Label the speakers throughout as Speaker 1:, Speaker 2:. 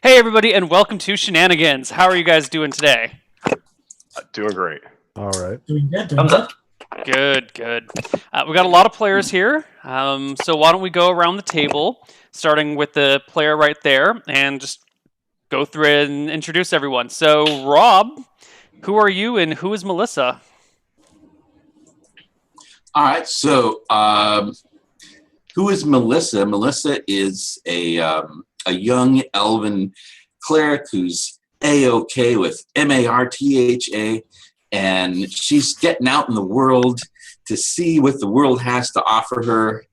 Speaker 1: Hey, everybody, and welcome to Shenanigans. How are you guys doing today?
Speaker 2: Doing great.
Speaker 3: All right.
Speaker 4: Doing good.
Speaker 5: Thumbs up.
Speaker 1: Good, good. We got a lot of players here, so why don't we go around the table, starting with the player right there, and just go through it and introduce everyone. So, Rob, who are you, and who is Melissa?
Speaker 5: All right. So, who is Melissa? Melissa is a young elven cleric who's A-OK with Martha, and she's getting out in the world to see what the world has to offer her.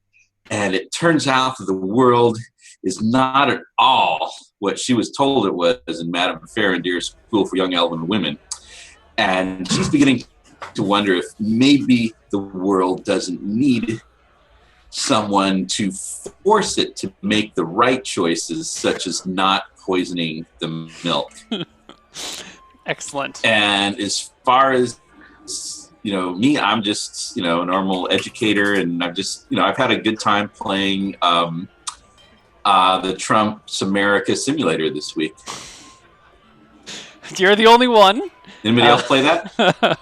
Speaker 5: And it turns out that the world is not at all what she was told it was in Madame Farindeer's School for Young Elven Women. And she's beginning to wonder if maybe the world doesn't need someone to force it to make the right choices, such as not poisoning the milk.
Speaker 1: Excellent.
Speaker 5: And as far as, me, I'm just, a normal educator, and I've had a good time playing the Trump's America Simulator this week.
Speaker 1: You're the only one.
Speaker 5: Anybody else play that?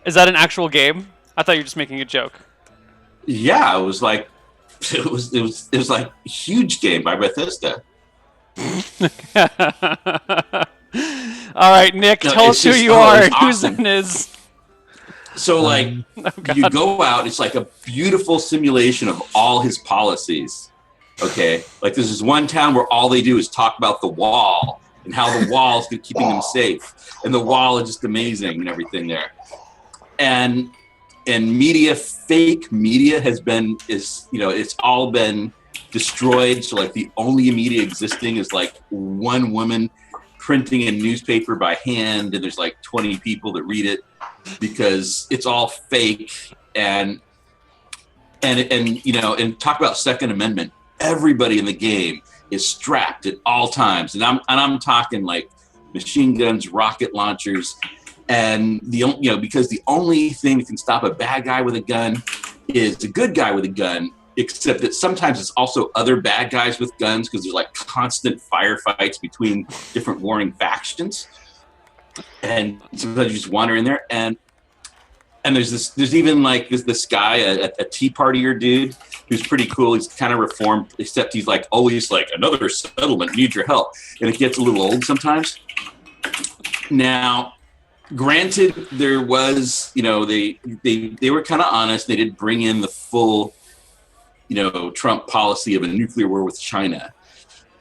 Speaker 1: Is that an actual game? I thought you were just making a joke.
Speaker 5: Yeah, it was like a huge game by Bethesda.
Speaker 1: All right, Nick, tell us who you are and who Zen is.
Speaker 5: So, you go out, it's like a beautiful simulation of all his policies. Okay? Like, there's this one town where all they do is talk about the wall and how the wall is keeping them safe. And the wall is just amazing and everything there. And media, fake media it's all been destroyed. So like the only media existing is like one woman printing a newspaper by hand, and there's like 20 people that read it because it's all fake. And talk about Second Amendment. Everybody in the game is strapped at all times. And I'm talking like machine guns, rocket launchers. And because the only thing that can stop a bad guy with a gun is a good guy with a gun, except that sometimes it's also other bad guys with guns because there's like constant firefights between different warring factions. And sometimes you just wander in there, and there's even like this guy, a Tea Partier dude who's pretty cool. He's kind of reformed, except he's like always like, another settlement needs your help, and it gets a little old sometimes. Now, granted, there was, they were kind of honest. They did bring in the full, Trump policy of a nuclear war with China.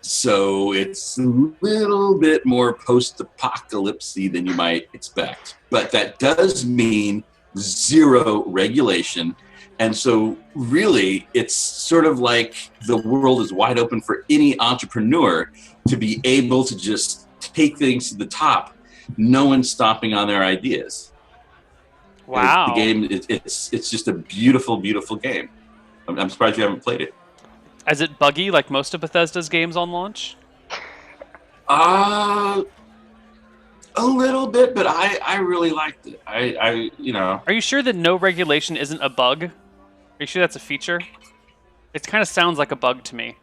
Speaker 5: So it's a little bit more post-apocalypse-y than you might expect. But that does mean zero regulation. And so really, it's sort of like the world is wide open for any entrepreneur to be able to just take things to the top. No one's stopping on their ideas.
Speaker 1: Wow.
Speaker 5: The game, it's just a beautiful, beautiful game. I'm surprised you haven't played it.
Speaker 1: Is it buggy like most of Bethesda's games on launch?
Speaker 5: A little bit, but I really liked it.
Speaker 1: Are you sure that no regulation isn't a bug? Are you sure that's a feature? It kind of sounds like a bug to me.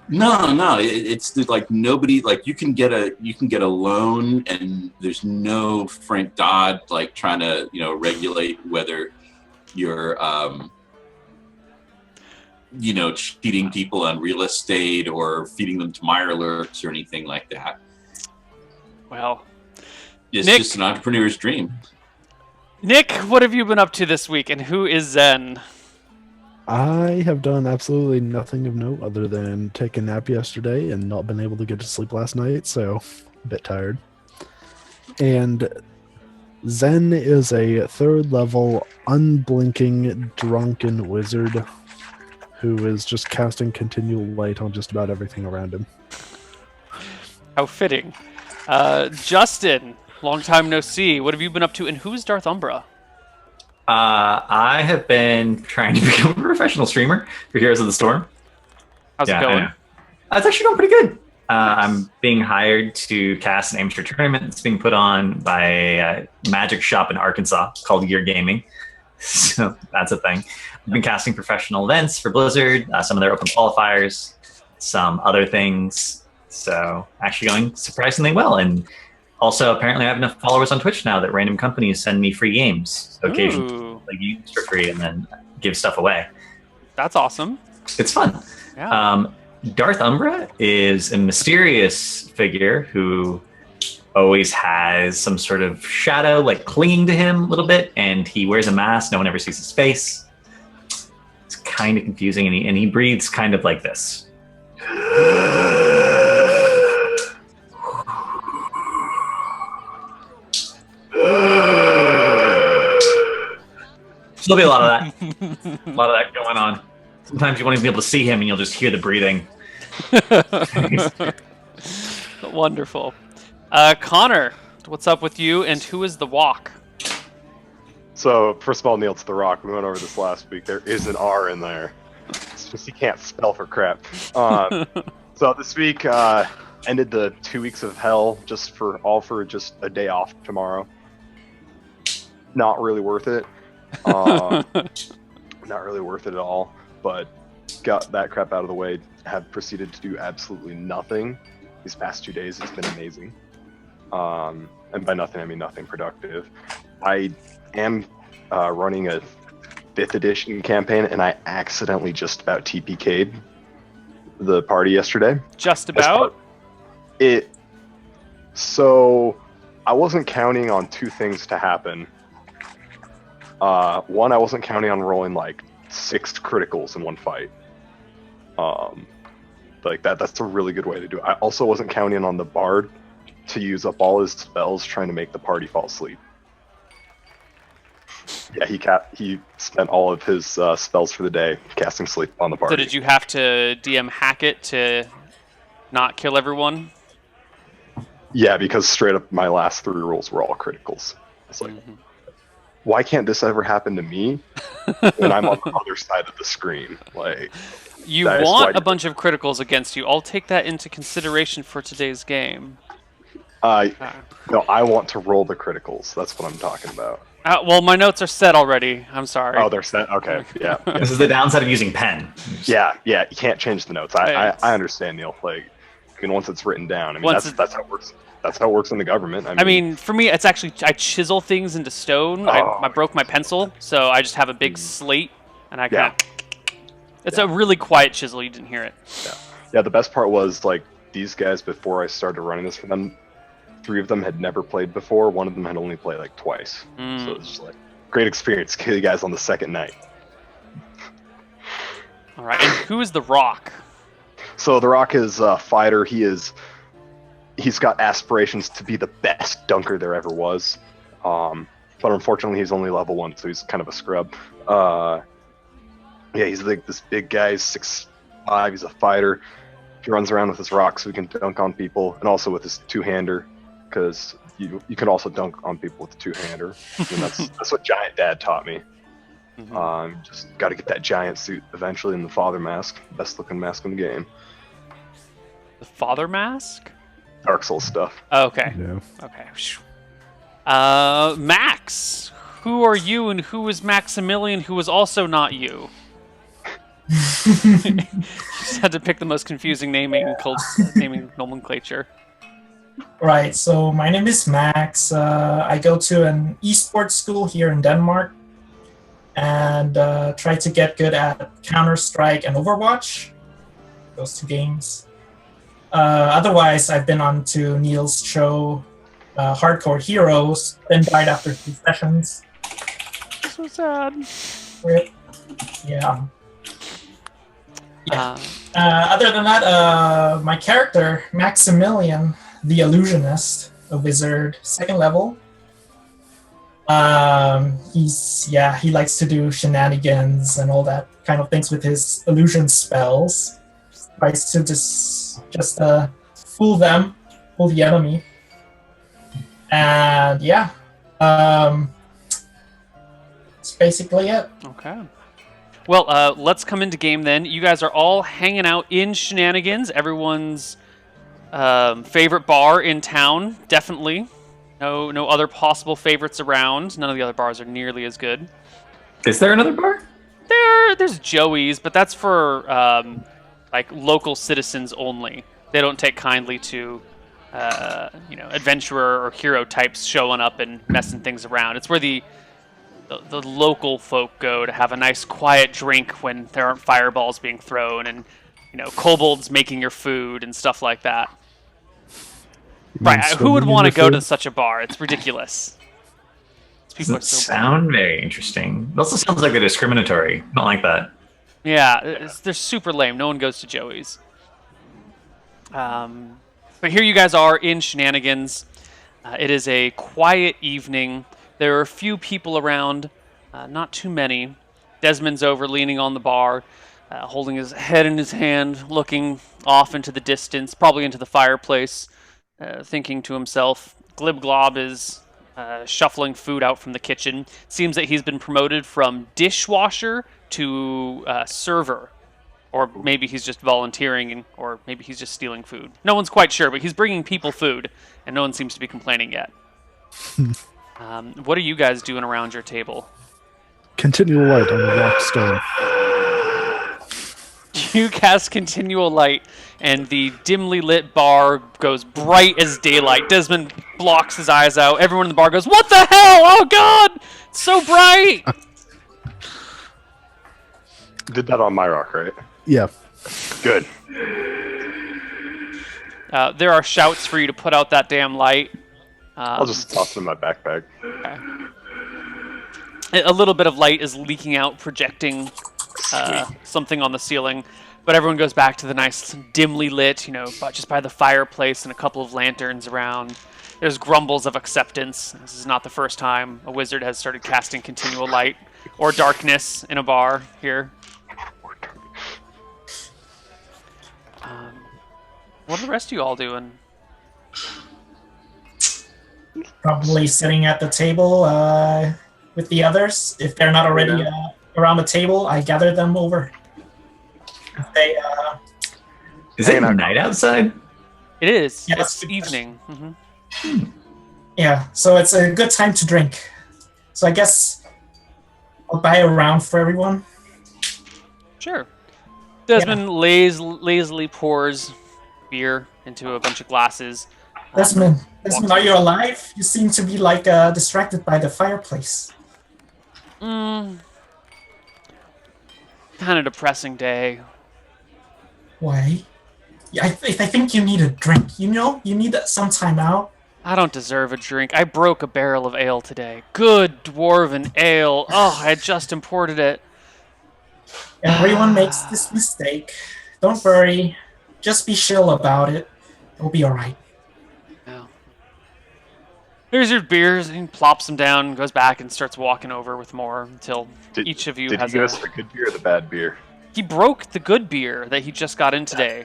Speaker 5: No, it's like nobody, like you can get a loan, and there's no Frank Dodd like trying to regulate whether you're cheating people on real estate or feeding them to Mirelurks or anything like that.
Speaker 1: Well,
Speaker 5: It's
Speaker 1: Nick,
Speaker 5: just an entrepreneur's dream.
Speaker 1: Nick, what have you been up to this week, and who is Zen?
Speaker 3: I have done absolutely nothing of note other than take a nap yesterday and not been able to get to sleep last night, so a bit tired. And Zen is a third level, unblinking, drunken wizard who is just casting continual light on just about everything around him.
Speaker 1: How fitting. Justin, long time no see. What have you been up to, and who's Darth Umbra?
Speaker 6: I have been trying to become a professional streamer for Heroes of the Storm.
Speaker 1: How's it going?
Speaker 6: It's actually going pretty good. I'm being hired to cast an amateur tournament that's being put on by a magic shop in Arkansas called Gear Gaming. So that's a thing. I've been casting professional events for Blizzard, some of their open qualifiers, some other things. So actually going surprisingly well. And also apparently I have enough followers on Twitch now that random companies send me free games. So occasionally
Speaker 1: Ooh,
Speaker 6: like use for free and then give stuff away.
Speaker 1: that's awesome.
Speaker 6: It's fun.
Speaker 1: Yeah.
Speaker 6: Darth Umbra is a mysterious figure who always has some sort of shadow like clinging to him a little bit, and he wears a mask. No one ever sees his face. It's kind of confusing, and he breathes kind of like this. There'll be a lot of that. A lot of that going on. Sometimes you won't even be able to see him, and you'll just hear the breathing.
Speaker 1: Wonderful. Connor, what's up with you, and who is the walk?
Speaker 2: So, first of all, Neal, it's The Rock. We went over this last week. There is an R in there. It's just you can't spell for crap. So this week ended the 2 weeks of hell for just a day off tomorrow. Not really worth it. Not really worth it at all. But got that crap out of the way. Have proceeded to do absolutely nothing. These past 2 days, it's been amazing. And by nothing, I mean nothing productive. I am running a 5th edition campaign, and I accidentally just about TPK'd the party yesterday.
Speaker 1: Just about?
Speaker 2: So, I wasn't counting on 2 things to happen. One, I wasn't counting on rolling like 6 criticals in one fight. Like that's a really good way to do it. I also wasn't counting on the bard to use up all his spells trying to make the party fall asleep. Yeah, he spent all of his spells for the day casting sleep on the party.
Speaker 1: So did you have to DM hack it to not kill everyone?
Speaker 2: Yeah, because straight up my last 3 rolls were all criticals. It's like, why can't this ever happen to me when I'm on the other side of the screen? Like,
Speaker 1: you want a bunch of criticals against you. I'll take that into consideration for today's game.
Speaker 2: No, I want to roll the criticals. That's what I'm talking about.
Speaker 1: Well, my notes are set already. I'm sorry.
Speaker 2: Oh, they're set? Okay, yeah.
Speaker 6: This is the downside of using pen.
Speaker 2: Yeah, you can't change the notes. I understand, Neal. Like, once it's written down, I mean, that's how it works. That's how it works in the government. I mean,
Speaker 1: for me, it's actually I chisel things into stone. I broke my pencil, so I just have a big slate, and I kind of. It's a really quiet chisel. You didn't hear it.
Speaker 2: Yeah. The best part was like these guys before I started running this for them. 3 of them had never played before. 1 of them had only played like twice. So it was just like great experience. Kill you guys on the second night.
Speaker 1: All right. And who is the Rock?
Speaker 2: So the Rock is a fighter. He's got aspirations to be the best dunker there ever was. But unfortunately, he's only level 1, so he's kind of a scrub. Yeah, he's like this big guy, 6'5". He's a fighter. He runs around with his rock so he can dunk on people, and also with his 2-hander, because you can also dunk on people with a 2-hander. And that's what Giant Dad taught me. Just got to get that giant suit eventually in the Father Mask, best looking mask in the game.
Speaker 1: The Father Mask?
Speaker 2: Dark Souls stuff.
Speaker 1: Oh, okay.
Speaker 3: Yeah.
Speaker 1: Okay. Max, who are you, and who is Maximilian, who is also not you? You just had to pick the most confusing naming nomenclature.
Speaker 4: Right, so my name is Max. I go to an esports school here in Denmark and try to get good at Counter-Strike and Overwatch, those 2 games. Otherwise, I've been on to Neal's show, Hardcore Heroes, then died after 3 sessions.
Speaker 1: So sad.
Speaker 4: Rip. Yeah. Other than that, my character, Maximilian, the Illusionist, a wizard, 2nd level. He likes to do shenanigans and all that kind of things with his illusion spells. Tries to just fool them, fool the enemy. And that's basically it.
Speaker 1: Okay. Well, let's come into game then. You guys are all hanging out in Shenanigans, everyone's favorite bar in town, definitely. No other possible favorites around. None of the other bars are nearly as good.
Speaker 6: Is there another bar?
Speaker 1: There's Joey's, but that's for like local citizens only. they don't take kindly to adventurer or hero types showing up and messing things around. It's where the local folk go to have a nice quiet drink when there aren't fireballs being thrown and kobolds making your food and stuff like that. Right? Who would want to go to such a bar? It's ridiculous. People
Speaker 6: Doesn't sound very interesting. It also sounds like they're discriminatory. Not like that.
Speaker 1: Yeah, they're super lame. No one goes to Joey's. But here you guys are in Shenanigans. It is a quiet evening. There are a few people around, not too many. Desmond's over leaning on the bar, holding his head in his hand, looking off into the distance, probably into the fireplace, thinking to himself. Glibglob is shuffling food out from the kitchen. Seems that he's been promoted from dishwasher to server. Or maybe he's just volunteering, or maybe he's just stealing food. No one's quite sure, but he's bringing people food, and no one seems to be complaining yet. What are you guys doing around your table?
Speaker 3: Continual light on the rock stone.
Speaker 1: You cast continual light, and the dimly lit bar goes bright as daylight. Desmond blocks his eyes out. Everyone in the bar goes, "What the hell? Oh God! It's so bright!"
Speaker 2: Did that on my rock, right?
Speaker 3: Yeah.
Speaker 2: Good.
Speaker 1: There are shouts for you to put out that damn light.
Speaker 2: I'll just toss it in my backpack.
Speaker 1: Okay. A little bit of light is leaking out, projecting something on the ceiling, but everyone goes back to the nice dimly lit, just by the fireplace and a couple of lanterns around. There's grumbles of acceptance. This is not the first time a wizard has started casting continual light or darkness in a bar here. What are the rest of you all doing?
Speaker 4: Probably sitting at the table with the others. If they're not already around the table, I gather them over.
Speaker 6: Is it night outside?
Speaker 1: It is.
Speaker 4: Yeah,
Speaker 1: it's evening. Mm-hmm.
Speaker 4: Yeah, so it's a good time to drink. So I guess I'll buy a round for everyone.
Speaker 1: Sure. Desmond lazily pours beer into a bunch of glasses.
Speaker 4: Desmond, are you alive? You seem to be distracted by the fireplace.
Speaker 1: Kind of depressing day.
Speaker 4: Why? Yeah, I think you need a drink. You need some time out.
Speaker 1: I don't deserve a drink. I broke a barrel of ale today. Good dwarven ale. Oh, I had just imported it.
Speaker 4: Everyone makes this mistake. Don't worry. Just be chill about it. It'll be alright.
Speaker 1: Yeah. Here's your beers. He plops them down, goes back, and starts walking over with more until each of you has
Speaker 2: Did he give us the good beer or the bad beer?
Speaker 1: He broke the good beer that he just got in today.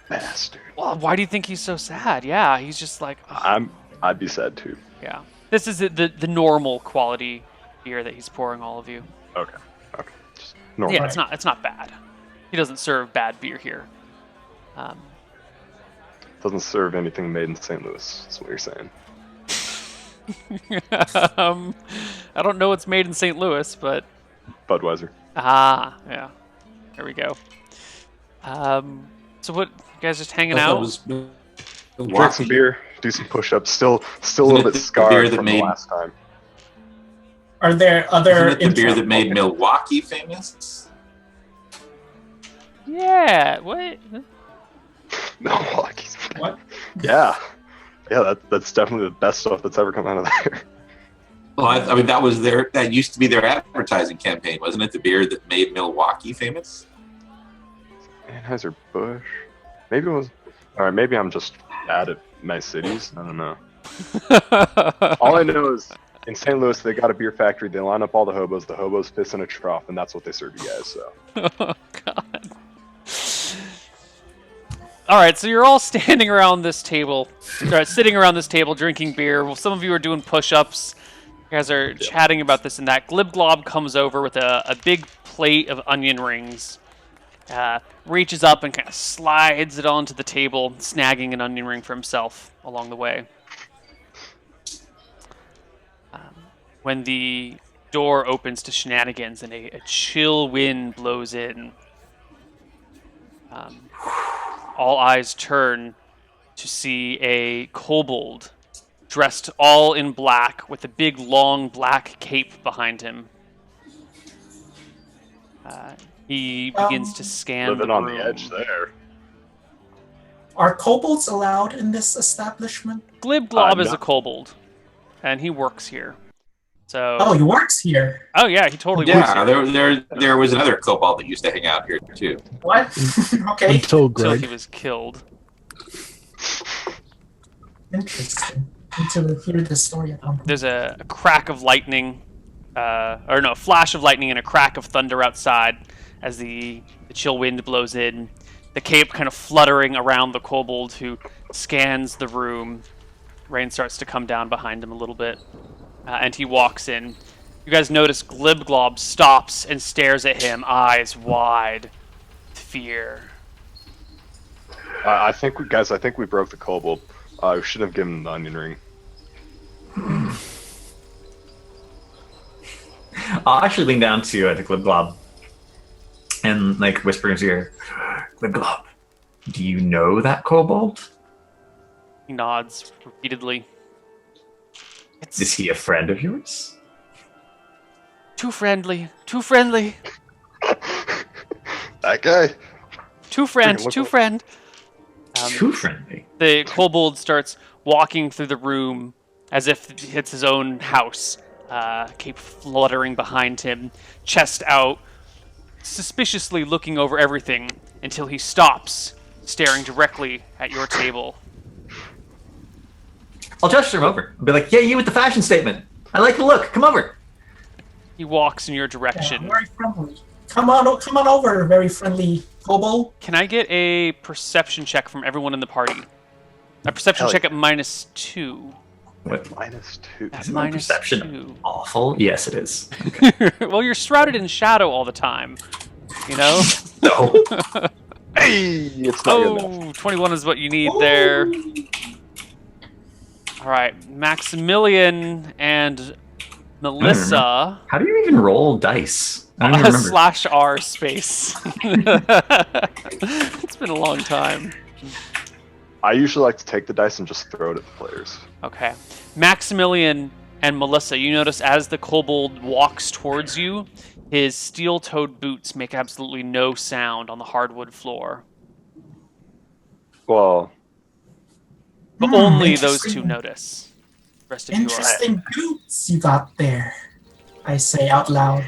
Speaker 2: Bastard.
Speaker 1: Well, why do you think he's so sad? Yeah, he's just like...
Speaker 2: I'd be sad too.
Speaker 1: Yeah. This is the normal quality beer that he's pouring all of you.
Speaker 2: Okay. Just normal.
Speaker 1: Yeah, it's not bad. He doesn't serve bad beer here.
Speaker 2: Doesn't serve anything made in St. Louis. That's what you're saying.
Speaker 1: I don't know what's made in St. Louis, but...
Speaker 2: Budweiser.
Speaker 1: Yeah. There we go. So what, you guys just hanging out?
Speaker 2: Drink some beer, do some push-ups. Still a little bit scarred from the last time.
Speaker 4: Are there other...
Speaker 5: Isn't it the beer that made Milwaukee famous?
Speaker 1: Yeah, what?
Speaker 2: Milwaukee's.
Speaker 4: What?
Speaker 2: Yeah, that's definitely the best stuff that's ever come out of there.
Speaker 5: Well, I mean, that used to be their advertising campaign, wasn't it? The beer that made Milwaukee famous?
Speaker 2: Anheuser-Busch. Maybe it was... Alright, maybe I'm just bad at my cities. I don't know. All I know is in St. Louis, they got a beer factory. They line up all the hobos piss in a trough, and that's what they serve you guys, so...
Speaker 1: Oh, God. Alright, so you're all standing around this table, sitting around this table drinking beer. Well, some of you are doing push-ups. You guys are chatting about this and that. Glibglob comes over with a big plate of onion rings. Reaches up and kind of slides it onto the table, snagging an onion ring for himself along the way. When the door opens to Shenanigans and a chill wind blows in, all eyes turn to see a kobold dressed all in black with a big long black cape behind him. He begins to scan
Speaker 2: Living
Speaker 1: the
Speaker 2: on
Speaker 1: room.
Speaker 2: the edge there.
Speaker 4: Are kobolds allowed in this establishment?
Speaker 1: Glibglob is
Speaker 2: no.
Speaker 1: a kobold, and he works here. So.
Speaker 4: Oh, he works here.
Speaker 1: Oh yeah, he totally works
Speaker 5: Yeah,
Speaker 1: here.
Speaker 5: there was another kobold that used to hang out here too.
Speaker 4: What? Okay,
Speaker 3: Until
Speaker 1: Until he
Speaker 3: Greg.
Speaker 1: was killed.
Speaker 4: interesting. Need to hear this story at home.
Speaker 1: There's a crack of lightning, a flash of lightning and a crack of thunder outside as the chill wind blows in. The cape kind of fluttering around the kobold who scans the room. Rain starts to come down behind him a little bit, and he walks in. You guys notice Glibglob stops and stares at him, eyes wide with fear.
Speaker 2: I think we broke the kobold. We should have given him the onion ring.
Speaker 6: I'll actually lean down to Glibglob and like whisper in his ear, Glibglob, do you know that kobold?
Speaker 1: He nods repeatedly.
Speaker 6: Is he a friend of yours?
Speaker 1: Too friendly. Too friendly.
Speaker 2: That guy.
Speaker 1: Too friend.
Speaker 2: Look
Speaker 1: Too
Speaker 2: up.
Speaker 1: friend.
Speaker 6: Too friendly.
Speaker 1: The kobold starts walking through the room as if it's his own house. Cape fluttering behind him, chest out, suspiciously looking over everything until he stops, staring directly at your table.
Speaker 6: I'll gesture him over. I'll be like, yeah, you with the fashion statement. I like the look. Come over.
Speaker 1: He walks in your
Speaker 4: Yeah,
Speaker 1: direction.
Speaker 4: very friendly. Come on over, very friendly kobold.
Speaker 1: Can I get a perception check from everyone in the party? A perception
Speaker 2: Hell
Speaker 1: check
Speaker 2: yeah.
Speaker 1: at -2.
Speaker 6: What?
Speaker 2: -2.
Speaker 1: At
Speaker 6: Isn't my perception
Speaker 1: -2.
Speaker 6: awful? Yes, it is.
Speaker 1: Well, you're shrouded in shadow all the time. You know?
Speaker 6: No.
Speaker 2: Hey, it's not good enough.
Speaker 1: Oh, 21 is what you need there. All right, Maximilian and Melissa.
Speaker 6: How do you even roll dice? I don't even remember.
Speaker 1: /R space. It's been a long time.
Speaker 2: I usually like to take the dice and just throw it at the players.
Speaker 1: Okay. Maximilian and Melissa, you notice as the kobold walks towards you, his steel-toed boots make absolutely no sound on the hardwood floor.
Speaker 2: Well,
Speaker 1: But only those
Speaker 4: interesting.
Speaker 1: two notice. The rest of you are...
Speaker 4: Interesting boots you got there. I say out loud.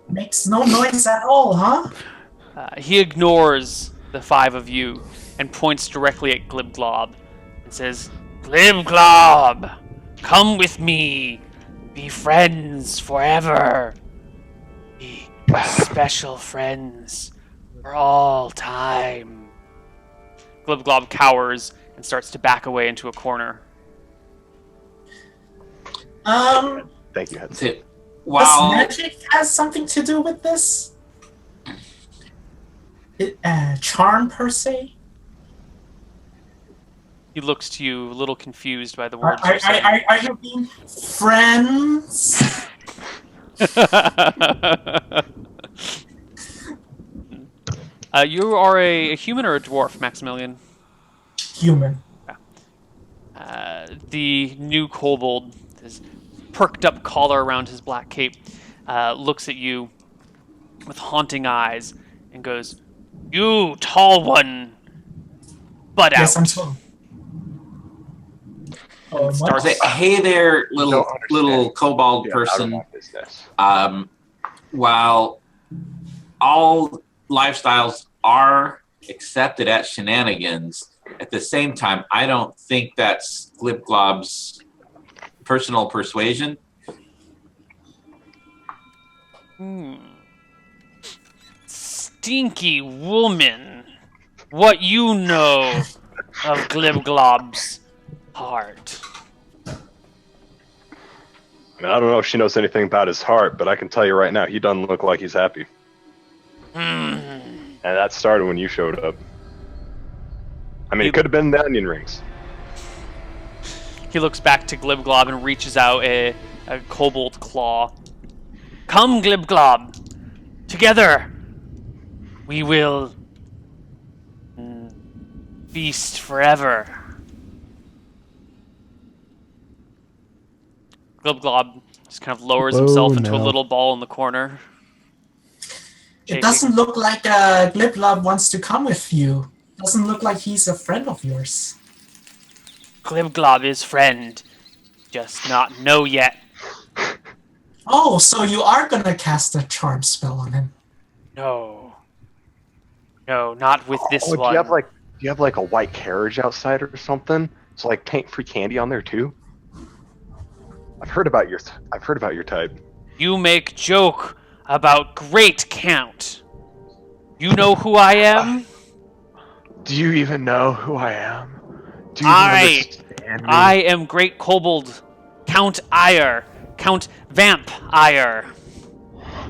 Speaker 4: Makes no noise at all, huh?
Speaker 1: He ignores the five of you and points directly at Glibglob and says, Glibglob, come with me. Be friends forever. Be special friends for all time. Glibglob cowers and starts to back away into a corner.
Speaker 2: thank you, Head.
Speaker 5: That's it.
Speaker 4: Does
Speaker 5: Wow.
Speaker 4: magic has something to do with this? Charm per se?
Speaker 1: He looks to you a little confused by the
Speaker 4: Are,
Speaker 1: words you're saying.
Speaker 4: are you being friends?
Speaker 1: You are a human or a dwarf, Maximilian?
Speaker 4: Human.
Speaker 1: The new kobold, his perked up collar around his black cape, looks at you with haunting eyes and goes, You tall one, butt
Speaker 4: Yes, I'm
Speaker 1: out.
Speaker 4: tall.
Speaker 1: And starts-
Speaker 5: Say, hey there,
Speaker 2: Don't
Speaker 5: little
Speaker 2: understand.
Speaker 5: kobold
Speaker 2: Yeah, out of
Speaker 5: person.
Speaker 2: my business.
Speaker 5: While all lifestyles are accepted at Shenanigans, at the same time, I don't think that's Glibglob's personal persuasion.
Speaker 1: Stinky woman, what you know of Glibglob's heart?
Speaker 2: I mean, I don't know if she knows anything about his heart, but I can tell you right now, he doesn't look like he's happy. And that started when you showed up. I mean, it could have been the onion rings.
Speaker 1: He looks back to Glibglob and reaches out a kobold claw. Come, Glibglob! Together, we will feast forever. Glub just kind of lowers himself into a
Speaker 3: no.
Speaker 1: little ball in the corner.
Speaker 4: It doesn't look like Gliblob wants to come with you. Doesn't look like he's a friend of yours.
Speaker 1: Glibglob is friend, just not know yet.
Speaker 4: Oh, so you are gonna cast a charm spell on him?
Speaker 1: No, not with this
Speaker 2: Oh,
Speaker 1: one.
Speaker 2: do you have like a white carriage outside or something? So like paint free candy on there too. I've heard about your type.
Speaker 1: You make joke about great count. You know who I am?
Speaker 2: Do you even know who I am? Do you
Speaker 1: I
Speaker 2: understand me?
Speaker 1: I am Great Kobold, Count Ire, Count Vamp Ire.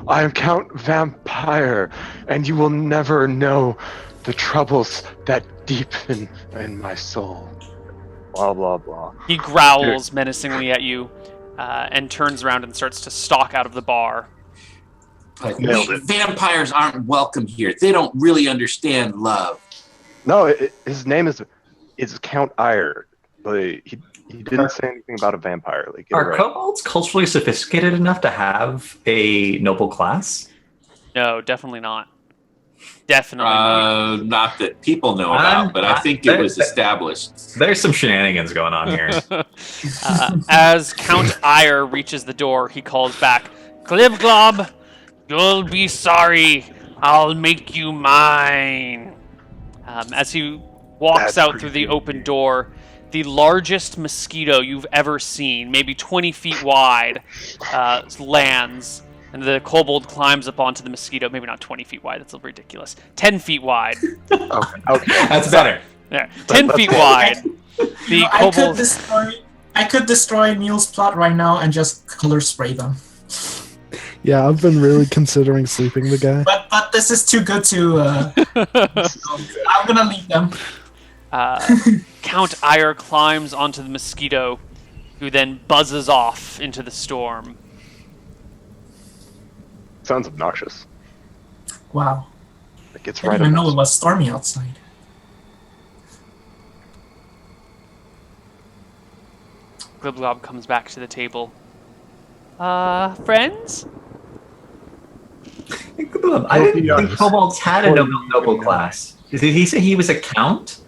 Speaker 2: I am Count Vampire, and you will never know the troubles that deepen in my soul. Blah blah blah.
Speaker 1: He growls menacingly at you, and turns around and starts to stalk out of the bar.
Speaker 5: But
Speaker 2: Nailed it.
Speaker 5: vampires aren't welcome here. They don't really understand love.
Speaker 2: No, his name is Count Ire, but he didn't say anything about a vampire. Like, get it
Speaker 6: Are
Speaker 2: right.
Speaker 6: kobolds culturally sophisticated enough to have a noble class?
Speaker 1: No, definitely not. Definitely not.
Speaker 5: Not that people know about, but I think it was established.
Speaker 6: There's some shenanigans going on here.
Speaker 1: As Count Ire reaches the door, he calls back, Glibglob, you'll be sorry. I'll make you mine. As he walks
Speaker 2: That's
Speaker 1: out
Speaker 2: pretty
Speaker 1: through the
Speaker 2: good.
Speaker 1: open door, the largest mosquito you've ever seen, maybe 20 feet wide, lands. And the kobold climbs up onto the mosquito. Maybe not 20 feet wide. That's ridiculous. 10 feet wide.
Speaker 2: Okay.
Speaker 6: That's better.
Speaker 1: Yeah, 10 feet wide. The
Speaker 4: I
Speaker 1: kobold...
Speaker 4: could destroy Neal's plot right now and just color spray them.
Speaker 3: Yeah, I've been really considering sleeping the guy.
Speaker 4: But this is too good to. I'm gonna leave them.
Speaker 1: Count Ire climbs onto the mosquito, who then buzzes off into the storm.
Speaker 2: Sounds obnoxious.
Speaker 4: Wow.
Speaker 2: Like it's
Speaker 4: I
Speaker 2: right
Speaker 4: didn't even
Speaker 2: up
Speaker 4: know
Speaker 2: my-
Speaker 4: it was stormy outside.
Speaker 1: Glibglob comes back to the table. Friends?
Speaker 6: I didn't think kobolds had a noble class. Did he say he was a count?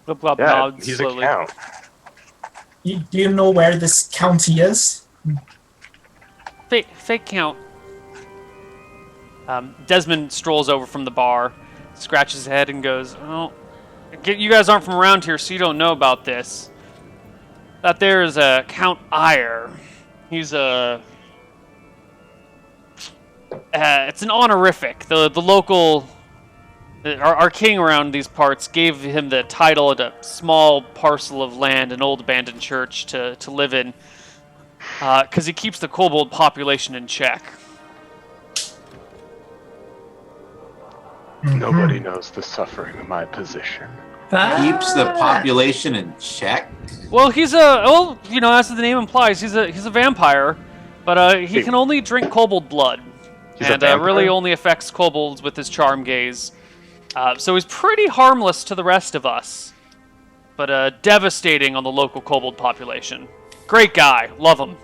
Speaker 1: Glibglob
Speaker 2: Yeah,
Speaker 1: nods
Speaker 2: he's
Speaker 1: slowly.
Speaker 2: a count.
Speaker 4: Do you know where this county is?
Speaker 1: Fake count. Desmond strolls over from the bar, scratches his head, and goes, "Oh, you guys aren't from around here, so you don't know about this. That there is a Count Ire. He's a... it's an honorific. The local... Our king around these parts gave him the title at a small parcel of land, an old abandoned church to live in, because he keeps the kobold population in check.
Speaker 2: Nobody knows the suffering of my position.
Speaker 5: Keeps the population in check.
Speaker 1: Well, as the name implies, he's a vampire, but he can only drink kobold blood,
Speaker 2: He's a
Speaker 1: and
Speaker 2: vampire?
Speaker 1: really only affects kobolds with his charm gaze. So he's pretty harmless to the rest of us, but devastating on the local kobold population. Great guy, love him.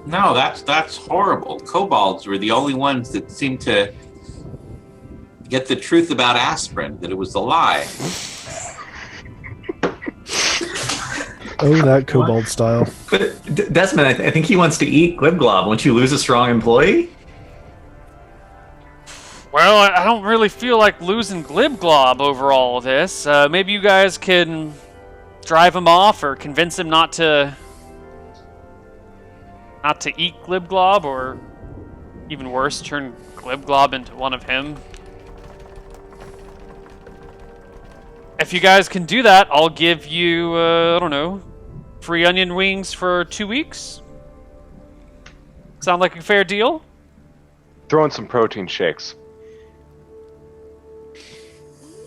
Speaker 5: No, that's horrible. Kobolds were the only ones that seemed to get the truth about aspirin, that it was a lie.
Speaker 3: Oh, that kobold style.
Speaker 6: But Desmond, I think he wants to eat Glibglob. Won't you lose a strong employee?
Speaker 1: Well, I don't really feel like losing Glibglob over all of this. Maybe you guys can drive him off or convince him not to eat Glibglob, or even worse, turn Glibglob into one of him. If you guys can do that, I'll give you, I don't know, free onion wings for 2 weeks. Sound like a fair deal?
Speaker 2: Throw in some protein shakes.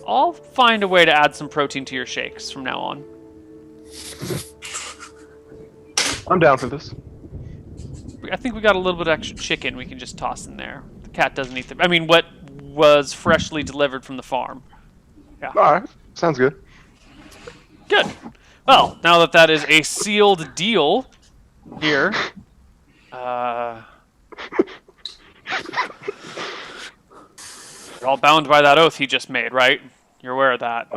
Speaker 1: I'll find a way to add some protein to your shakes from now on.
Speaker 2: I'm down for this.
Speaker 1: I think we got a little bit of extra chicken we can just toss in there. The cat doesn't eat what was freshly delivered from the farm.
Speaker 2: All right, sounds good.
Speaker 1: Good. Well, now that that is a sealed deal here, you're all bound by that oath he just made, right? You're aware of that.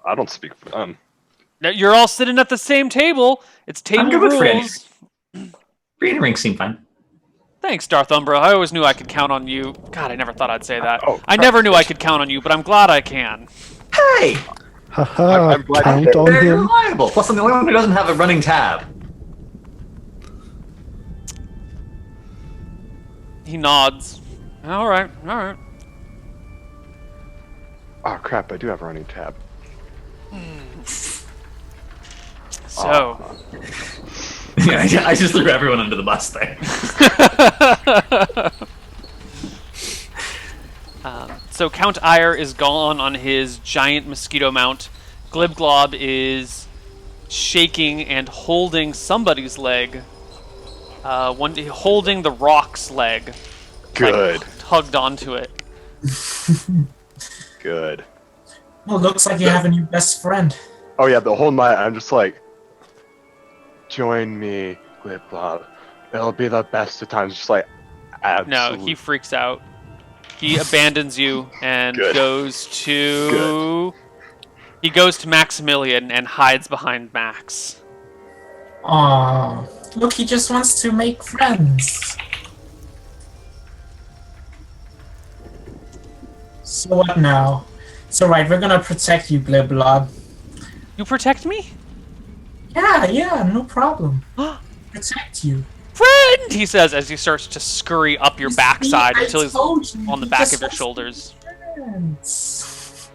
Speaker 2: I don't speak for them.
Speaker 1: Now, you're all sitting at the same table. It's table
Speaker 6: I'm good with
Speaker 1: rules.
Speaker 6: Free entry rings seem fine.
Speaker 1: Thanks, Darth Umbra. I always knew I could count on you. God, I never thought I'd say that.
Speaker 2: Oh,
Speaker 1: I never knew I could count on you, but I'm glad I can.
Speaker 6: Hey!
Speaker 3: Haha,
Speaker 2: I'm glad
Speaker 3: count
Speaker 2: you
Speaker 3: on
Speaker 6: Very
Speaker 3: him.
Speaker 6: reliable. Plus, I'm the only one who doesn't have a running tab.
Speaker 1: He nods. All right, all right.
Speaker 2: Oh crap! I do have a running tab.
Speaker 1: So,
Speaker 6: Yeah, I just threw everyone under the bus there.
Speaker 1: so Count Ire is gone on his giant mosquito mount. Glibglob is shaking and holding somebody's leg. Holding the rock's leg.
Speaker 2: Good.
Speaker 1: Like, tugged onto it.
Speaker 2: Good.
Speaker 4: Well, looks like you have a new best friend.
Speaker 2: Oh yeah, the whole night I'm just like, join me, Glibglob. It'll be the best of times. Just like, absolutely.
Speaker 1: No, he freaks out. He abandons you and
Speaker 2: Good.
Speaker 1: goes to... He goes to Maximilian and hides behind Max.
Speaker 4: Aw, look, he just wants to make friends. So what now? It's alright, we're gonna protect you, Gliblob.
Speaker 1: You protect me?
Speaker 4: Yeah, no problem. Protect you.
Speaker 1: Friend! He says as he starts to scurry up your
Speaker 4: You
Speaker 1: backside
Speaker 4: see, I
Speaker 1: until he's
Speaker 4: told you,
Speaker 1: on the
Speaker 4: he
Speaker 1: back
Speaker 4: just
Speaker 1: of your
Speaker 4: wants
Speaker 1: shoulders.
Speaker 4: friends.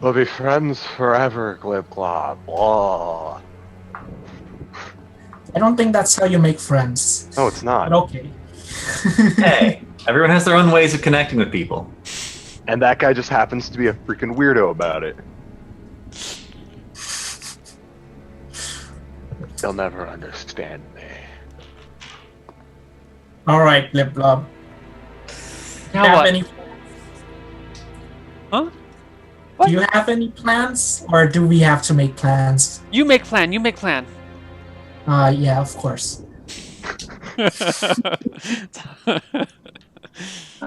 Speaker 2: We'll be friends forever, Glibglob. Oh.
Speaker 4: I don't think that's how you make friends.
Speaker 2: No, it's not.
Speaker 4: But okay.
Speaker 6: Hey, everyone has their own ways of connecting with people.
Speaker 2: And that guy just happens to be a freaking weirdo about it. They'll never understand me.
Speaker 4: Alright, Gliblob.
Speaker 1: Now
Speaker 4: Have
Speaker 1: what?
Speaker 4: any,
Speaker 1: Huh?
Speaker 4: do you have any plans? Or do we have to make plans?
Speaker 1: You make plan, you make plan.
Speaker 4: Yeah, of course.
Speaker 6: I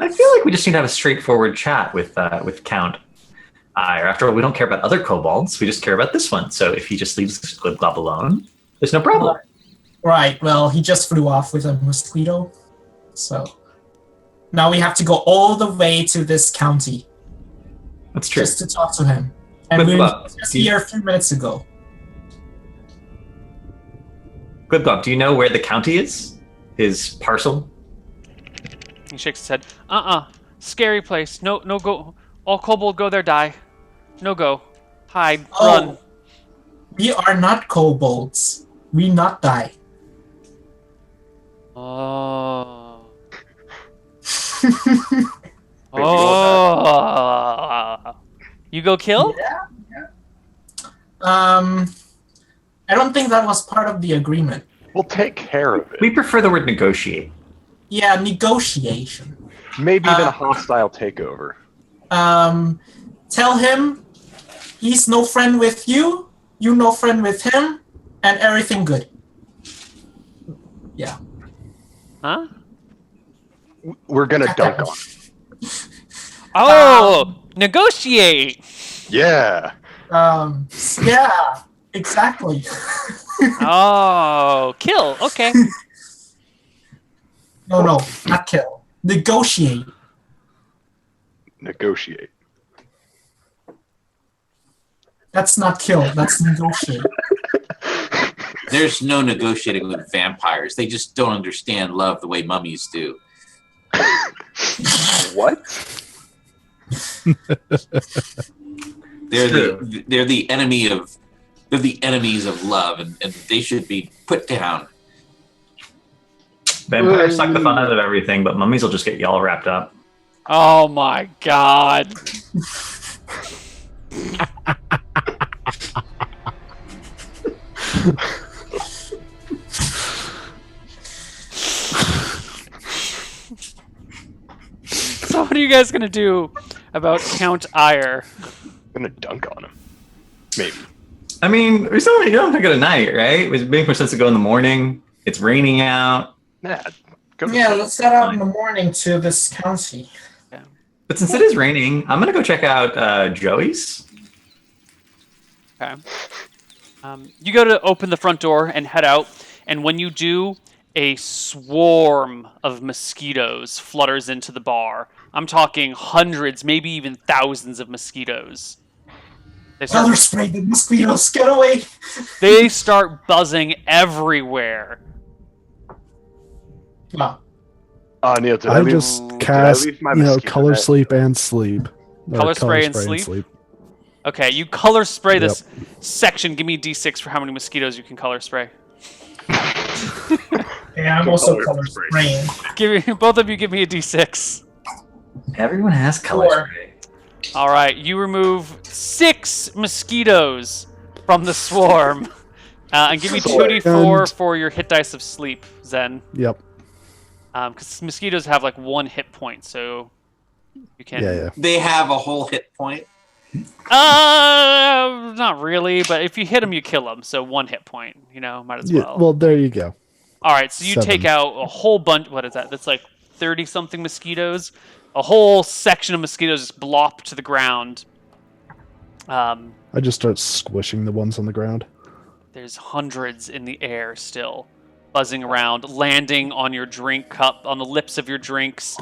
Speaker 6: feel like we just need to have a straightforward chat with Count Ire. After all, we don't care about other kobolds. We just care about this one. So if he just leaves Glibglob alone, there's no problem.
Speaker 4: Right, well, he just flew off with a mosquito. So now we have to go all the way to this county
Speaker 6: That's true.
Speaker 4: just to talk to him. And we were
Speaker 6: Glibglob,
Speaker 4: just
Speaker 6: do you-
Speaker 4: here a few minutes ago.
Speaker 6: Glibglob, do you know where the county is? His parcel?
Speaker 1: He shakes his head. Scary place. No go. All kobold go there, die. No go. Hide. Run.
Speaker 4: Oh, we are not kobolds. We not die.
Speaker 1: Oh.
Speaker 2: Wait, we won't
Speaker 1: Oh. You go kill?
Speaker 4: I don't think that was part of the agreement.
Speaker 2: We'll take care of it.
Speaker 6: We prefer the word negotiate.
Speaker 4: Yeah, negotiation.
Speaker 2: Maybe even a hostile takeover.
Speaker 4: Tell him he's no friend with you, you no friend with him, and everything good. Yeah.
Speaker 1: Huh?
Speaker 2: We're gonna dunk on him.
Speaker 1: Oh, negotiate.
Speaker 2: Yeah.
Speaker 4: Yeah, exactly.
Speaker 1: Oh, kill. Okay.
Speaker 4: No, not kill. Negotiate.
Speaker 2: Negotiate.
Speaker 4: That's not kill, that's negotiate.
Speaker 5: There's no negotiating with vampires. They just don't understand love the way mummies do.
Speaker 2: What?
Speaker 5: They're the enemies of love, and they should be put down.
Speaker 6: Vampires suck the fun out of everything, but mummies will just get y'all wrapped up.
Speaker 1: Oh my god. So what are you guys gonna do about Count Ire?
Speaker 2: I'm gonna dunk on him. Maybe.
Speaker 6: I mean, we still you don't have to go at night, right? It makes more sense to go in the morning. It's raining out.
Speaker 2: Nah. Go to
Speaker 4: Yeah,
Speaker 2: sleep.
Speaker 4: let's head out in the morning to this county.
Speaker 6: But since it is raining, I'm gonna go check out Joey's.
Speaker 1: Okay. You go to open the front door and head out, and when you do, a swarm of mosquitoes flutters into the bar. I'm talking hundreds, maybe even thousands of mosquitoes. They
Speaker 4: Color
Speaker 1: start,
Speaker 4: spray the mosquitoes, get away!
Speaker 1: they start buzzing everywhere.
Speaker 4: Wow.
Speaker 2: Neil, did I
Speaker 3: I
Speaker 2: leave?
Speaker 3: just
Speaker 2: did I
Speaker 3: cast,
Speaker 2: leave my
Speaker 3: you know,
Speaker 2: mosquito
Speaker 3: color
Speaker 2: net?
Speaker 3: sleep and sleep. Or
Speaker 1: Color spray and sleep? Okay, you color spray this section. Give me a d6 for how many mosquitoes you can color spray.
Speaker 4: Yeah, I'm
Speaker 2: Go
Speaker 4: also
Speaker 2: color
Speaker 4: color
Speaker 2: spray.
Speaker 4: spraying.
Speaker 1: Both of you give me a d6.
Speaker 6: Everyone has color
Speaker 4: 4.
Speaker 6: spray.
Speaker 1: All right, you remove 6 mosquitoes from the swarm. And give me
Speaker 2: Sorry.
Speaker 1: 2d4 for your hit dice of sleep, Zen.
Speaker 3: Yep.
Speaker 1: Because mosquitoes have like 1 hit point, so you can.
Speaker 3: Yeah.
Speaker 5: They have a whole hit point.
Speaker 1: Not really, but if you hit them, you kill them. So 1 hit point, might as
Speaker 3: Yeah.
Speaker 1: well.
Speaker 3: Well, there you go.
Speaker 1: All right, so you
Speaker 3: 7.
Speaker 1: take out a whole bunch. What is that? That's like 30-something mosquitoes. A whole section of mosquitoes just blop to the ground.
Speaker 3: I just start squishing the ones on the ground.
Speaker 1: There's hundreds in the air still, buzzing around, landing on your drink cup, on the lips of your drinks,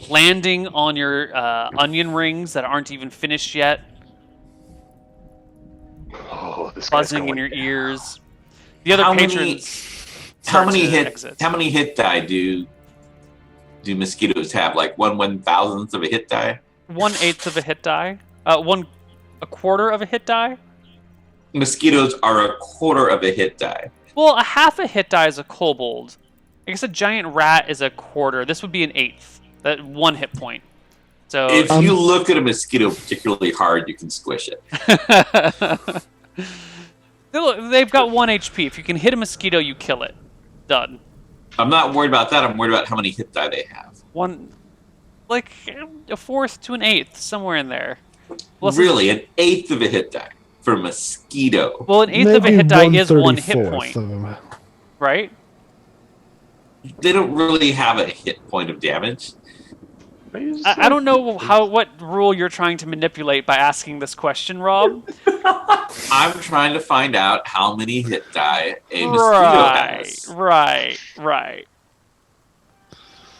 Speaker 1: landing on your onion rings that aren't even finished yet,
Speaker 2: Oh, this guy's
Speaker 1: buzzing in
Speaker 2: going
Speaker 1: your
Speaker 2: down.
Speaker 1: ears. The other
Speaker 5: How many-
Speaker 1: patrons.
Speaker 5: How
Speaker 1: start
Speaker 5: many
Speaker 1: to
Speaker 5: hit?
Speaker 1: exit.
Speaker 5: How many hit die do mosquitoes have? Like 1/1000th of a hit die?
Speaker 1: 1/8 of a hit die. 1/4 of a hit die.
Speaker 5: Mosquitoes are a quarter of a hit die.
Speaker 1: Well, a half a hit die is a kobold. I guess a giant rat is a quarter. This would be an 1/8. That 1 hit point. So
Speaker 5: If you look at a mosquito particularly hard, you can squish it.
Speaker 1: they've got 1 HP. If you can hit a mosquito, you kill it. Done.
Speaker 5: I'm not worried about that. I'm worried about how many hit die they have.
Speaker 1: Like a 4th to an 1/8, somewhere in there. Well,
Speaker 5: Really, an 1/8 of a hit die for a mosquito.
Speaker 1: Well, an 1/8 of a
Speaker 3: Maybe
Speaker 1: hit die is 1 hit
Speaker 3: 1/34th
Speaker 1: point,
Speaker 3: of them.
Speaker 1: right?
Speaker 5: They don't really have a hit point of damage.
Speaker 1: I don't know what rule you're trying to manipulate by asking this question, Rob.
Speaker 5: I'm trying to find out how many hit die a mosquito has.
Speaker 1: Right.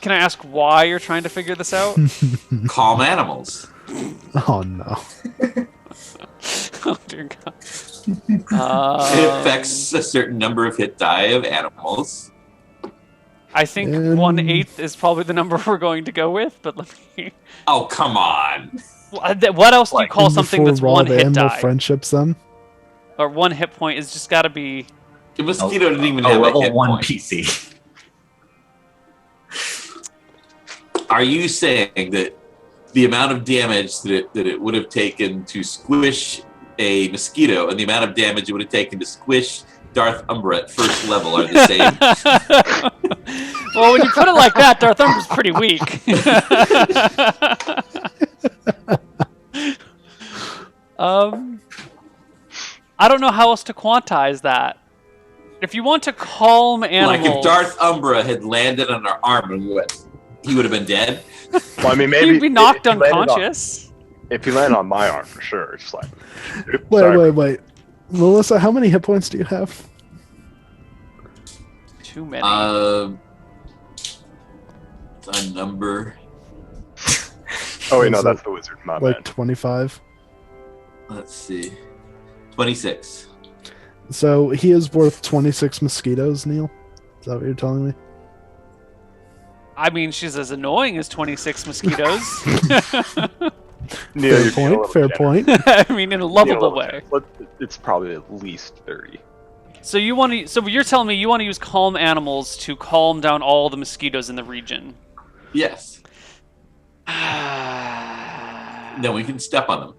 Speaker 1: Can I ask why you're trying to figure this out?
Speaker 5: Calm animals.
Speaker 3: Oh no.
Speaker 1: Oh dear God.
Speaker 5: It affects a certain number of hit die of animals.
Speaker 1: I think 1/8 is probably the number we're going to go with, but let me.
Speaker 5: Oh, come on.
Speaker 1: What else do you call something that's
Speaker 3: Before
Speaker 1: 1
Speaker 3: Rob
Speaker 1: hit
Speaker 3: animal
Speaker 1: die?
Speaker 3: friendships then?
Speaker 1: Or 1 hit point is just got to be.
Speaker 5: The mosquito didn't even have a
Speaker 6: level
Speaker 5: hit
Speaker 6: 1
Speaker 5: point.
Speaker 6: PC.
Speaker 5: Are you saying that the amount of damage that it would have taken to squish a mosquito and the amount of damage it would have taken to squish Darth Umbra at first level are the same?
Speaker 1: Well, when you put it like that, Darth Umbra's pretty weak. I don't know how else to quantize that. If you want to calm animals,
Speaker 5: Like if Darth Umbra had landed on our arm and he would have been dead.
Speaker 2: Well, I mean, maybe
Speaker 1: he'd be knocked
Speaker 2: if he landed
Speaker 1: unconscious.
Speaker 2: If you land on my arm, for sure, it's like. oops, sorry.
Speaker 3: Wait. Melissa, how many hit points do you have?
Speaker 1: Too many.
Speaker 5: A number.
Speaker 2: Oh wait, no,
Speaker 3: Is
Speaker 2: that's
Speaker 3: it
Speaker 2: the wizard. My
Speaker 3: Like
Speaker 2: bad.
Speaker 3: 25?
Speaker 5: Let's see. 26.
Speaker 3: So he is worth 26 mosquitoes, Neil? Is that what you're telling me?
Speaker 1: I mean, she's as annoying as 26 mosquitoes.
Speaker 2: Neil,
Speaker 3: Fair
Speaker 2: you're being a little
Speaker 3: Fair
Speaker 2: generous.
Speaker 3: point.
Speaker 1: I mean, in a
Speaker 2: Being a
Speaker 1: lovable
Speaker 2: little
Speaker 1: way.
Speaker 2: generous. It's probably at least 30.
Speaker 1: So you want to? So you're telling me you want to use calm animals to calm down all the mosquitoes in the region?
Speaker 5: Yes. Then we can step on them.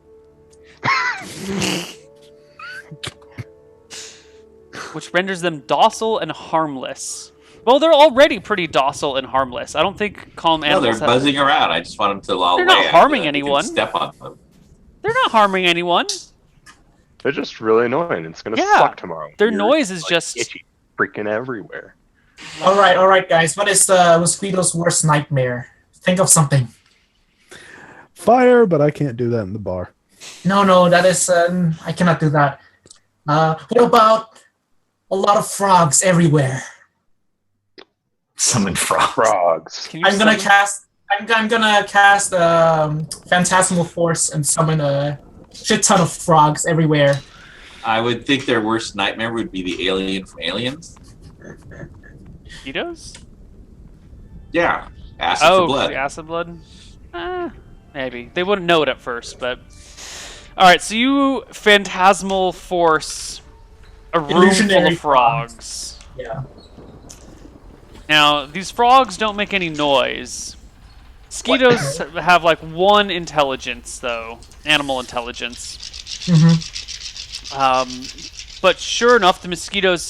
Speaker 1: Which renders them docile and harmless. Well, they're already pretty docile and harmless. I don't think calm
Speaker 5: No,
Speaker 1: animals.
Speaker 5: they're buzzing around. I just want them to all
Speaker 1: They're
Speaker 5: lay
Speaker 1: not
Speaker 5: out
Speaker 1: harming
Speaker 5: so that we can
Speaker 1: anyone.
Speaker 5: Step on them.
Speaker 1: They're not harming anyone.
Speaker 2: They're just really annoying. It's gonna
Speaker 1: Yeah,
Speaker 2: suck tomorrow.
Speaker 1: Their
Speaker 2: You're,
Speaker 1: noise is
Speaker 2: like,
Speaker 1: just.
Speaker 2: itchy, freaking everywhere.
Speaker 4: All right, guys. What is mosquito's worst nightmare? Think of something.
Speaker 3: Fire, but I can't do that in the bar.
Speaker 4: No, that is I cannot do that. What about a lot of frogs everywhere?
Speaker 6: Summon frogs.
Speaker 2: Frogs.
Speaker 1: Can you
Speaker 4: I'm gonna
Speaker 1: summon-
Speaker 4: cast. I'm gonna cast Phantasmal Force and summon a shit ton of frogs everywhere.
Speaker 5: I would think their worst nightmare would be the alien from Aliens.
Speaker 1: mosquitoes?
Speaker 5: Yeah, acid for blood.
Speaker 1: The acid blood? Maybe. They wouldn't know it at first, but... Alright, so you phantasmal force a room full
Speaker 4: Illusionary
Speaker 1: of frogs.
Speaker 4: Yeah.
Speaker 1: Now, these frogs don't make any noise. Mosquitoes have, like, one intelligence, though. Animal intelligence.
Speaker 4: Mm-hmm.
Speaker 1: But sure enough, the mosquitoes,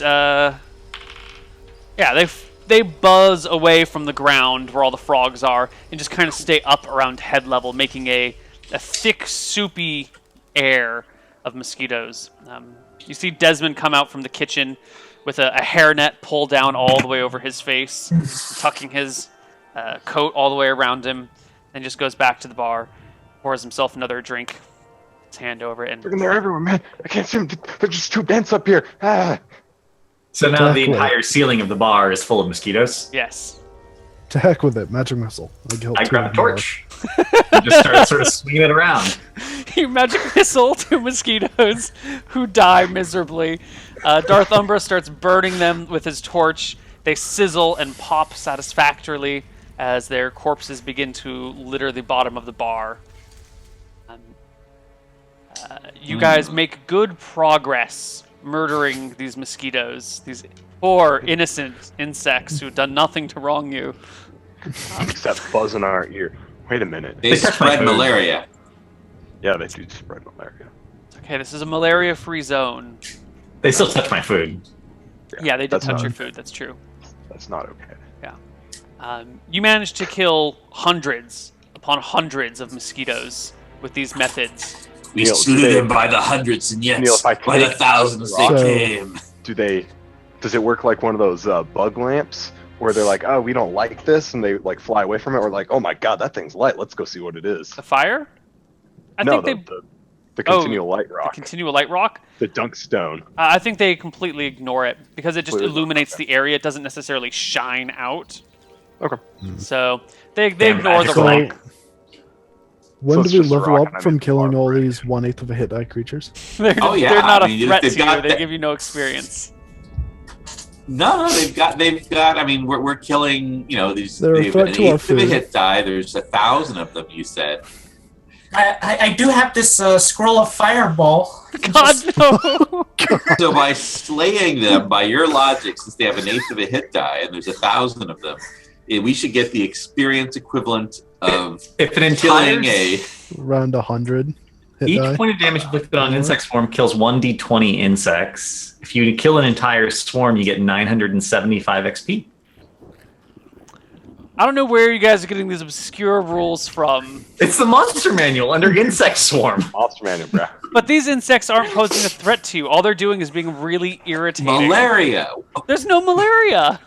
Speaker 1: they buzz away from the ground where all the frogs are and just kind of stay up around head level, making a thick, soupy air of mosquitoes. You see Desmond come out from the kitchen with a hairnet pulled down all the way over his face, tucking his coat all the way around him, and just goes back to the bar, pours himself another drink, his hand over it, and
Speaker 2: Freaking, they're everywhere, man. I can't see them. They're just too dense up here. Ah.
Speaker 6: So now the
Speaker 3: Exactly.
Speaker 6: entire ceiling of the bar is full of mosquitoes.
Speaker 1: yes.
Speaker 3: To heck with it, magic missile.
Speaker 6: I grab a torch. And just start sort of swinging it around.
Speaker 1: You magic missile to mosquitoes who die miserably. Darth Umbra starts burning them with his torch. They sizzle and pop satisfactorily as their corpses begin to litter the bottom of the bar. You guys make good progress murdering these mosquitoes, these poor innocent insects who've done nothing to wrong you.
Speaker 2: Except buzz in our ear. Wait a minute.
Speaker 5: They
Speaker 6: touch my
Speaker 5: spread
Speaker 6: food.
Speaker 5: malaria.
Speaker 2: Yeah, they do spread malaria.
Speaker 1: Okay, this is a malaria-free zone.
Speaker 6: They still touch my food.
Speaker 1: Yeah, they did
Speaker 2: That's
Speaker 1: touch
Speaker 2: not-
Speaker 1: your food, that's true.
Speaker 2: That's not okay.
Speaker 1: You managed to kill hundreds upon hundreds of mosquitoes with these methods.
Speaker 5: We
Speaker 2: Neal,
Speaker 5: slew
Speaker 2: do they-
Speaker 5: them by the hundreds, and yet
Speaker 2: Neal, if I
Speaker 5: by the
Speaker 2: take
Speaker 5: thousands they
Speaker 3: So-
Speaker 5: came.
Speaker 2: Does it work like one of those bug lamps where they're like, oh, we don't like this, and they like fly away from it, or like, oh my god, that thing's light. Let's go see what it is.
Speaker 1: The fire? I
Speaker 2: no,
Speaker 1: think
Speaker 2: the continual light
Speaker 1: the
Speaker 2: rock,
Speaker 1: continual light rock.
Speaker 2: the dunk stone.
Speaker 1: I think they completely ignore it because it just
Speaker 2: Completely
Speaker 1: illuminates the area. It doesn't necessarily shine out.
Speaker 2: Okay.
Speaker 1: So they
Speaker 6: Damn
Speaker 1: ignore the
Speaker 6: magical
Speaker 3: So,
Speaker 1: rock.
Speaker 3: when
Speaker 2: So
Speaker 3: do
Speaker 2: it's
Speaker 3: we
Speaker 2: just a
Speaker 3: level
Speaker 2: rock
Speaker 3: up
Speaker 2: and I'm
Speaker 3: from
Speaker 2: in
Speaker 3: killing
Speaker 2: the
Speaker 3: all
Speaker 2: bottom,
Speaker 3: these 1/8 of a hit die creatures?
Speaker 1: They're,
Speaker 5: Oh, yeah,
Speaker 1: they're not
Speaker 5: I
Speaker 1: a
Speaker 5: mean,
Speaker 1: threat
Speaker 5: they've
Speaker 1: to you.
Speaker 5: got
Speaker 1: They
Speaker 5: that-
Speaker 1: give you no experience.
Speaker 5: No, they've got. I mean, we're killing. You know, these.
Speaker 3: They're a
Speaker 5: They've
Speaker 3: threat
Speaker 5: an
Speaker 3: to our
Speaker 5: eighth of a
Speaker 3: food.
Speaker 5: hit die. There's 1,000 of them. You said.
Speaker 4: I do have this scroll of fireball.
Speaker 1: God no!
Speaker 5: So by slaying them, by your logic, since they have an eighth of a hit die and there's 1,000 of them, we should get the experience equivalent of
Speaker 6: If an entire
Speaker 5: killing a.
Speaker 3: Around 100 hit
Speaker 6: each
Speaker 3: die.
Speaker 6: point of damage inflicted on insect swarm kills 1d20 insects. If you kill an entire swarm, you get 975 XP.
Speaker 1: I don't know where you guys are getting these obscure rules from,
Speaker 6: It's the monster manual under insect swarm.
Speaker 2: Monster Manual, bro.
Speaker 1: but these insects aren't posing a threat to you. All they're doing is being really irritating.
Speaker 5: Malaria.
Speaker 1: There's no malaria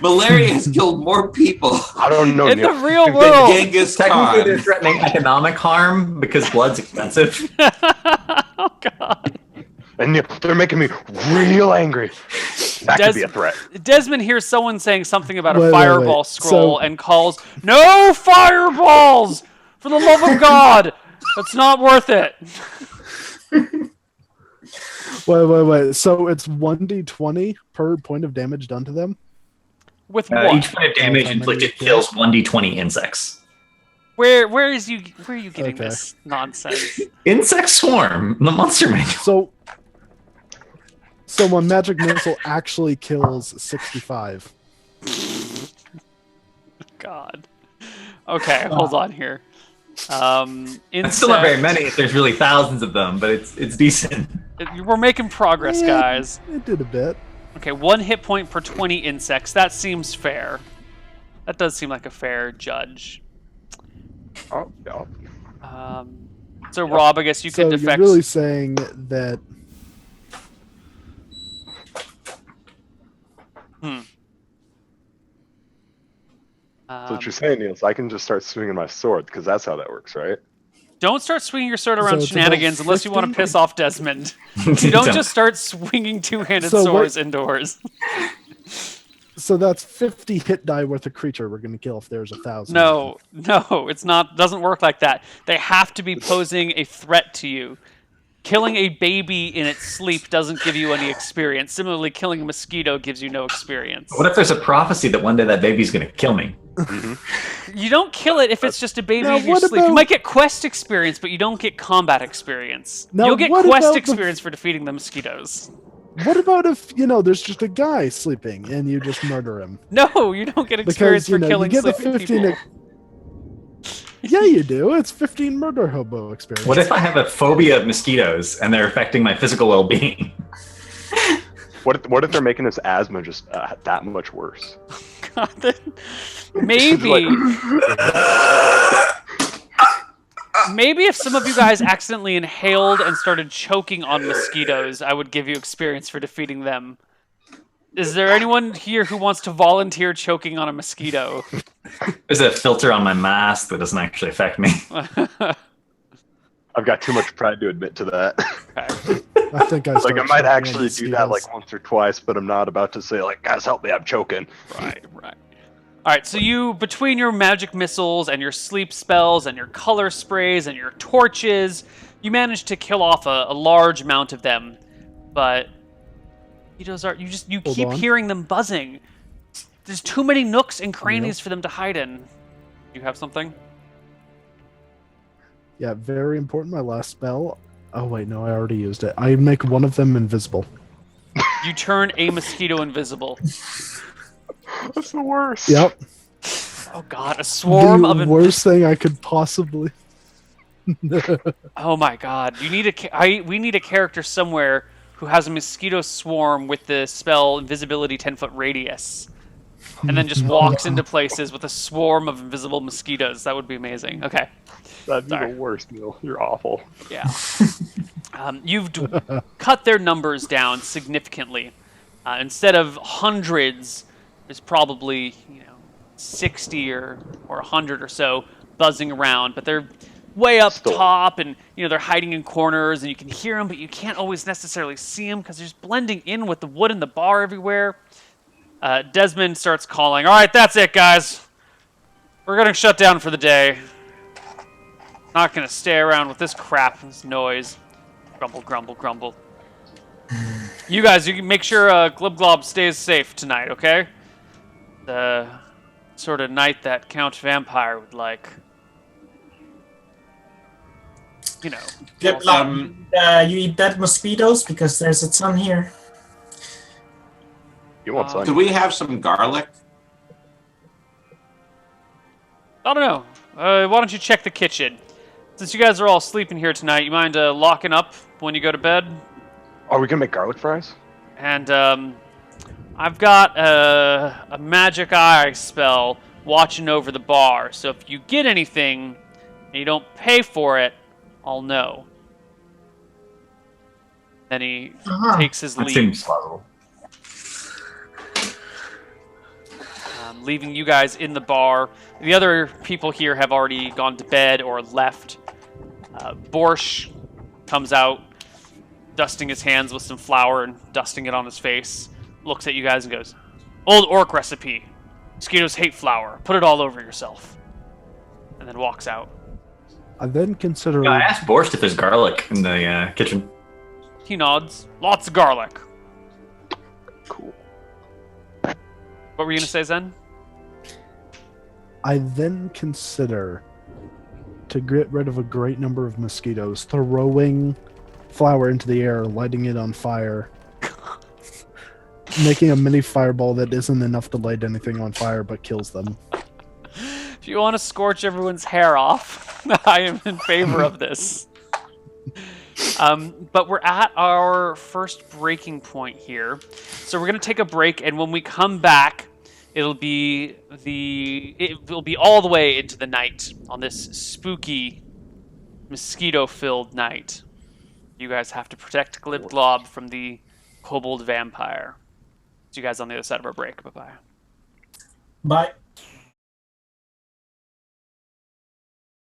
Speaker 5: Malaria has killed more people
Speaker 2: I don't know,
Speaker 1: in the
Speaker 2: Neil.
Speaker 1: real
Speaker 5: than
Speaker 1: world.
Speaker 5: Genghis
Speaker 6: Technically, they're
Speaker 5: Khan.
Speaker 6: threatening economic harm because blood's expensive.
Speaker 1: Oh God!
Speaker 2: And Neil, they're making me real angry. That could be a
Speaker 1: Des-
Speaker 2: threat.
Speaker 1: Desmond hears someone saying something about a
Speaker 3: Wait, wait,
Speaker 1: fireball
Speaker 3: wait.
Speaker 1: scroll
Speaker 3: So-
Speaker 1: and calls, "No fireballs! For the love of God! That's not worth it."
Speaker 3: Wait. So it's 1d20 per point of damage done to them?
Speaker 1: With what?
Speaker 6: Each point of damage inflicted kills 1d20 insects.
Speaker 1: Where are you getting
Speaker 3: Okay.
Speaker 1: this nonsense?
Speaker 6: Insect swarm, the monster manual.
Speaker 3: So my magic missile actually kills 65.
Speaker 1: God. Okay, hold on here.
Speaker 6: It's still not very many if there's really thousands of them, but it's decent.
Speaker 1: We're making progress, guys.
Speaker 3: It did a bit.
Speaker 1: Okay, 1 hit point per 20 insects. That seems fair. That does seem like a fair judge.
Speaker 2: Oh, yeah.
Speaker 1: So Rob, I guess you
Speaker 3: So
Speaker 1: could
Speaker 3: you're
Speaker 1: defect.
Speaker 3: really saying that
Speaker 2: So what you're saying, Neal, is I can just start swinging my sword, because that's how that works, right?
Speaker 1: Don't start swinging your sword
Speaker 3: So
Speaker 1: around
Speaker 3: it's about
Speaker 1: Shenanigans unless you want to
Speaker 3: 50?
Speaker 1: piss off Desmond. You don't just start swinging two-handed
Speaker 3: So
Speaker 1: swords
Speaker 3: what-
Speaker 1: indoors.
Speaker 3: so that's 50 hit die worth of creature we're gonna kill if there's 1,000.
Speaker 1: No, it's not. Doesn't work like that. They have to be posing a threat to you. Killing a baby in its sleep doesn't give you any experience. Similarly, killing a mosquito gives you no experience.
Speaker 6: What if there's a prophecy that one day that baby's going to kill me?
Speaker 1: You don't kill it if it's just a baby
Speaker 3: Now,
Speaker 1: in your
Speaker 3: what
Speaker 1: sleep. You
Speaker 3: about-
Speaker 1: might get quest experience, but you don't get combat experience.
Speaker 3: Now,
Speaker 1: You'll get
Speaker 3: what
Speaker 1: quest
Speaker 3: about the-
Speaker 1: experience for defeating the mosquitoes.
Speaker 3: What about if there's just a guy sleeping and you just murder him?
Speaker 1: No, you don't get experience
Speaker 3: Because
Speaker 1: for
Speaker 3: you
Speaker 1: killing
Speaker 3: get the
Speaker 1: sleeping
Speaker 3: 15.
Speaker 1: people.
Speaker 3: Yeah, you do. It's 15 murder hobo experience.
Speaker 6: What if I have a phobia of mosquitoes and they're affecting my physical well-being?
Speaker 2: What if they're making this asthma just that much worse?
Speaker 1: God, maybe. Maybe if some of you guys accidentally inhaled and started choking on mosquitoes, I would give you experience for defeating them. Is there anyone here who wants to volunteer choking on a mosquito?
Speaker 6: There's a filter on my mask that doesn't actually affect me.
Speaker 2: I've got too much pride to admit to that.
Speaker 1: Okay.
Speaker 3: I think I
Speaker 2: Like,
Speaker 3: start
Speaker 2: I might
Speaker 3: choking on
Speaker 2: actually do that
Speaker 3: mosquitoes.
Speaker 2: like once or twice, but I'm not about to say like, guys, help me, I'm choking.
Speaker 1: Right. All right, so you, between your magic missiles and your sleep spells and your color sprays and your torches, you manage to kill off a large amount of them, but you
Speaker 3: Hold
Speaker 1: keep
Speaker 3: on.
Speaker 1: hearing them buzzing. There's too many nooks and crannies for them to hide in. You have something?
Speaker 3: Yeah, very important. My last spell. Oh wait, no, I already used it. I make one of them invisible.
Speaker 1: You turn a mosquito invisible.
Speaker 2: That's the worst.
Speaker 3: Yep.
Speaker 1: Oh god, a swarm
Speaker 3: the
Speaker 1: of
Speaker 3: worst thing I could possibly.
Speaker 1: Oh my god, we need a character somewhere who has a mosquito swarm with the spell invisibility 10-foot radius. And then just walks into places with a swarm of invisible mosquitoes. That would be amazing. Okay.
Speaker 2: That'd be
Speaker 1: Sorry.
Speaker 2: the worst, Neal. You're awful.
Speaker 1: Yeah. You've cut their numbers down significantly. Instead of hundreds, there's probably 60 or 100 or so buzzing around, but they're way up
Speaker 2: Still.
Speaker 1: top, and they're hiding in corners, and you can hear them, but you can't always necessarily see them because they're just blending in with the wood in the bar everywhere. Desmond starts calling. All right, that's it, guys. We're gonna shut down for the day. Not gonna stay around with this crap, this noise. Grumble, grumble, grumble. You guys, you can make sure Glib Glob stays safe tonight, okay? The sort of night that Count Vampire would like.
Speaker 4: Good luck. You eat dead mosquitoes because there's a ton here.
Speaker 2: You want some?
Speaker 5: Could we have some garlic?
Speaker 1: I don't know. Why don't you check the kitchen? Since you guys are all sleeping here tonight, you mind locking up when you go to bed?
Speaker 2: Are we gonna make garlic fries?
Speaker 1: And I've got a magic eye spell watching over the bar. So if you get anything and you don't pay for it, I'll know. Then he takes his
Speaker 6: That
Speaker 1: leave,
Speaker 6: seems plausible.
Speaker 1: leaving you guys in the bar. The other people here have already gone to bed or left. Borsch comes out, dusting his hands with some flour and dusting it on his face, looks at you guys and goes, "Old orc recipe. Mosquitoes hate flour. Put it all over yourself." And then walks out.
Speaker 3: I then consider.
Speaker 6: Yeah, I asked Borscht if there's garlic in the kitchen.
Speaker 1: He nods. Lots of garlic.
Speaker 2: Cool.
Speaker 1: What were you going to say, Zen?
Speaker 3: I then consider to get rid of a great number of mosquitoes, throwing flour into the air, lighting it on fire, making a mini fireball that isn't enough to light anything on fire but kills them.
Speaker 1: If you want to scorch everyone's hair off, I am in favor of this. But we're at our first breaking point here. So we're going to take a break, and when we come back, it will be all the way into the night on this spooky, mosquito-filled night. You guys have to protect Glib-Glob from the kobold vampire. See you guys on the other side of our break. Bye-bye.
Speaker 4: Bye.